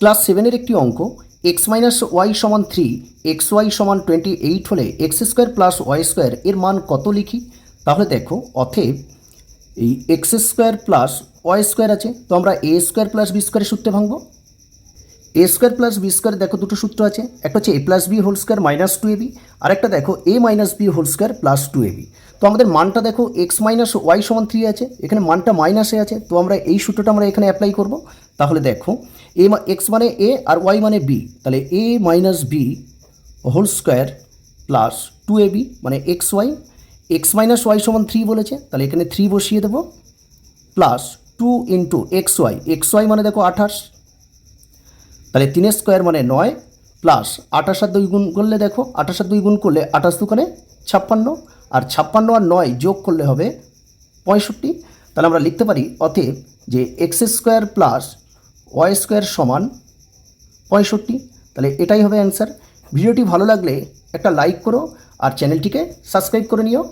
Class 7-এর একটি অঙ্ক x minus y সমান 3 এক্স ওয়াই সমান 28 হলে X square plus Y square এর মান কত লিখি। তাহলে দেখো, অতএব এই X square plus Y square আছে, তো আমরা এ স্কোয়ার প্লাস বি স্কোয়ারের সূত্রে ভাঙবো। A square plus b square দেখো দুটো সূত্র আছে, একটা হচ্ছে a plus b whole square minus 2ab, আর একটা দেখো a minus b whole square plus 2ab। তো আমাদের মানটা দেখো এক্স মাইনাস ওয়াই সমান 3 আছে, এখানে মানটা মাইনাসে আছে, তো আমরা এই সূত্রটা আমরা এখানে অ্যাপ্লাই করব। তাহলে দেখো এক্স মানে এ আর ওয়াই মানে বি, তাহলে a minus b whole square plus 2ab মানে x y. X minus y সমান 3 বলেছে, তাহলে এখানে 3 বসিয়ে দেবো, প্লাস 2 ইন্টু এক্স ওয়াই মানে দেখো 28, তাহলে 3 স্কোয়ার মানে 9, প্লাস 28 আর 2 গুণ করলে দেখো 28 আর 2 গুণ করলে 28 দুখানে 56, আর 56 আর 9 যোগ করলে হবে 65। তাহলে আমরা লিখতে পারি অতএব যে X square plus Y square সমান 65। তাহলে এটাই হবে অ্যান্সার। ভিডিওটি ভালো লাগলে একটা লাইক করো আর চ্যানেলটিকে সাবস্ক্রাইব করে নিও।